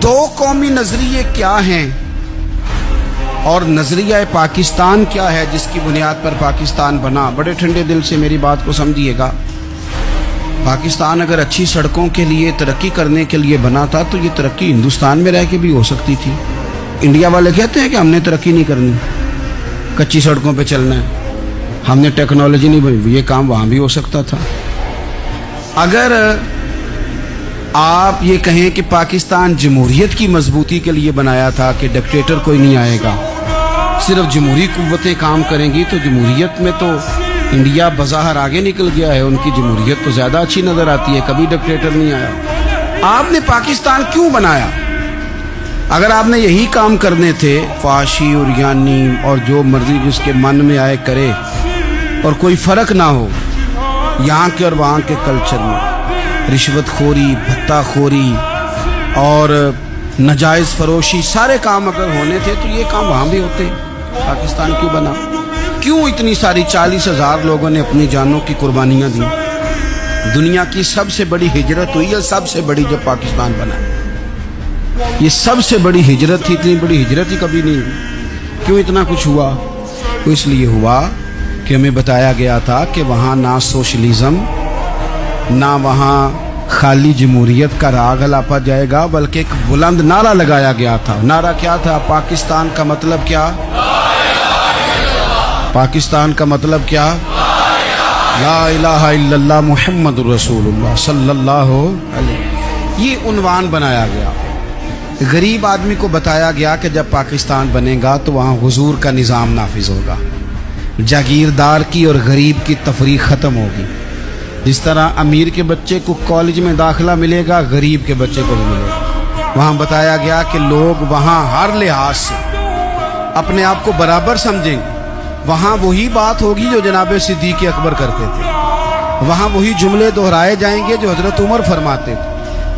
دو قومی نظریے کیا ہیں اور نظریہ پاکستان کیا ہے جس کی بنیاد پر پاکستان بنا؟ بڑے ٹھنڈے دل سے میری بات کو سمجھیے گا۔ پاکستان اگر اچھی سڑکوں کے لیے ترقی کرنے کے لیے بنا تھا تو یہ ترقی ہندوستان میں رہ کے بھی ہو سکتی تھی۔ انڈیا والے کہتے ہیں کہ ہم نے ترقی نہیں کرنی، کچی سڑکوں پہ چلنا ہے، ہم نے ٹیکنالوجی نہیں بنی، یہ کام وہاں بھی ہو سکتا تھا۔ اگر آپ یہ کہیں کہ پاکستان جمہوریت کی مضبوطی کے لیے بنایا تھا کہ ڈکٹیٹر کوئی نہیں آئے گا، صرف جمہوری قوتیں کام کریں گی، تو جمہوریت میں تو انڈیا بظاہر آگے نکل گیا ہے، ان کی جمہوریت تو زیادہ اچھی نظر آتی ہے، کبھی ڈکٹیٹر نہیں آیا۔ آپ نے پاکستان کیوں بنایا؟ اگر آپ نے یہی کام کرنے تھے، فحاشی اور یانی اور جو مرضی جس کے من میں آئے کرے اور کوئی فرق نہ ہو یہاں کے اور وہاں کے کلچر میں، رشوت خوری، بھتہ خوری اور ناجائز فروشی، سارے کام اگر ہونے تھے تو یہ کام وہاں بھی ہوتے۔ پاکستان کیوں بنا؟ کیوں اتنی ساری 40,000 لوگوں نے اپنی جانوں کی قربانیاں دی؟ دنیا کی سب سے بڑی ہجرت ہوئی ہے، سب سے بڑی، جب پاکستان بنا۔ یہ سب سے بڑی ہجرت تھی، اتنی بڑی ہجرت ہی کبھی نہیں ہوئی۔ کیوں اتنا کچھ ہوا؟ تو اس لیے ہوا کہ ہمیں بتایا گیا تھا کہ وہاں نہ سوشلزم، نہ وہاں خالی جمہوریت کا راگ الاپا جائے گا، بلکہ ایک بلند نعرہ لگایا گیا تھا۔ نعرہ کیا تھا؟ پاکستان کا مطلب کیا؟ پاکستان کا مطلب کیا؟ لا الہ الا اللہ محمد رسول اللہ صلی اللہ علیہ۔ یہ عنوان بنایا گیا۔ غریب آدمی کو بتایا گیا کہ جب پاکستان بنے گا تو وہاں حضور کا نظام نافذ ہوگا، جاگیردار کی اور غریب کی تفریق ختم ہوگی۔ جس طرح امیر کے بچے کو کالج میں داخلہ ملے گا، غریب کے بچے کو بھی ملے گا۔ وہاں بتایا گیا کہ لوگ وہاں ہر لحاظ سے اپنے آپ کو برابر سمجھیں گے۔ وہاں وہی بات ہوگی جو جناب صدیق اکبر کرتے تھے، وہاں وہی جملے دہرائے جائیں گے جو حضرت عمر فرماتے تھے،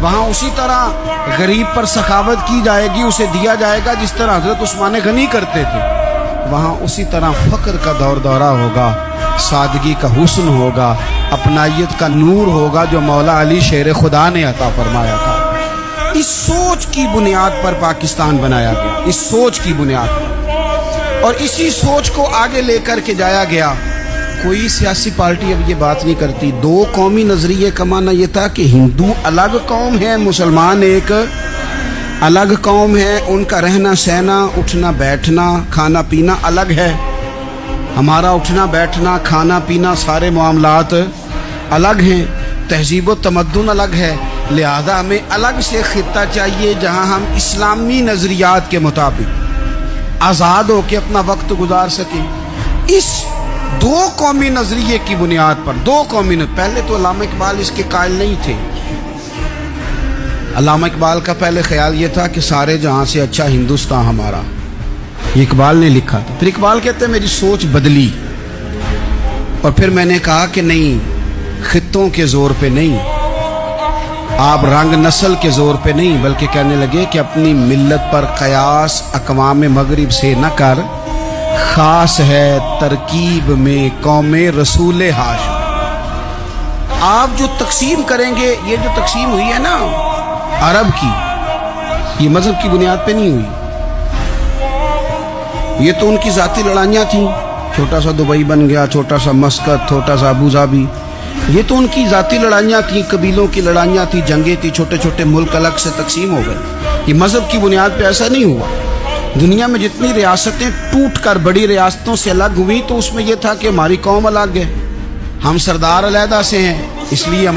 وہاں اسی طرح غریب پر سخاوت کی جائے گی، اسے دیا جائے گا جس طرح حضرت عثمان غنی کرتے تھے، وہاں اسی طرح فقر کا دور دورہ ہوگا، سادگی کا حسن ہوگا، اپنائیت کا نور ہوگا جو مولا علی شیر خدا نے عطا فرمایا تھا۔ اس سوچ کی بنیاد پر پاکستان بنایا گیا، اس سوچ کی بنیاد پر، اور اسی سوچ کو آگے لے کر کے جایا گیا۔ کوئی سیاسی پارٹی اب یہ بات نہیں کرتی۔ دو قومی نظریے کا معنی یہ تھا کہ ہندو الگ قوم ہے، مسلمان ایک الگ قوم ہے، ان کا رہنا سہنا، اٹھنا بیٹھنا، کھانا پینا الگ ہے، ہمارا اٹھنا بیٹھنا، کھانا پینا، سارے معاملات الگ ہیں، تہذیب و تمدن الگ ہے، لہذا ہمیں الگ سے خطہ چاہیے جہاں ہم اسلامی نظریات کے مطابق آزاد ہو کے اپنا وقت گزار سکیں۔ اس دو قومی نظریے کی بنیاد پر، دو قومی پہلے تو علامہ اقبال اس کے قائل نہیں تھے۔ علامہ اقبال کا پہلے خیال یہ تھا کہ سارے جہاں سے اچھا ہندوستان ہمارا، یہ اقبال نے لکھا تھا۔ پھر اقبال کہتے ہیں میری سوچ بدلی، اور پھر میں نے کہا کہ نہیں، خطوں کے زور پہ نہیں، آپ رنگ نسل کے زور پہ نہیں، بلکہ کہنے لگے کہ اپنی ملت پر قیاس اقوام مغرب سے نہ کر، خاص ہے ترکیب میں قوم رسول ہاشم۔ آپ جو تقسیم کریں گے، یہ جو تقسیم ہوئی ہے نا عرب کی، یہ مذہب کی بنیاد پہ نہیں ہوئی، یہ تو ان کی ذاتی لڑائیاں تھیں، چھوٹا سا دبئی بن گیا، چھوٹا سا مسقط، چھوٹا سا ابوظہبی، یہ تو ان کی ذاتی لڑائیاں تھیں، قبیلوں کی لڑائیاں تھیں، جنگیں تھیں، چھوٹے چھوٹے ملک الگ سے تقسیم ہو گئے۔ یہ مذہب کی بنیاد پہ ایسا نہیں ہوا۔ دنیا میں جتنی ریاستیں ٹوٹ کر بڑی ریاستوں سے الگ ہوئی تو اس میں یہ تھا کہ ہماری قوم الگ ہے، ہم سردار علیحدہ سے ہیں، اس لیے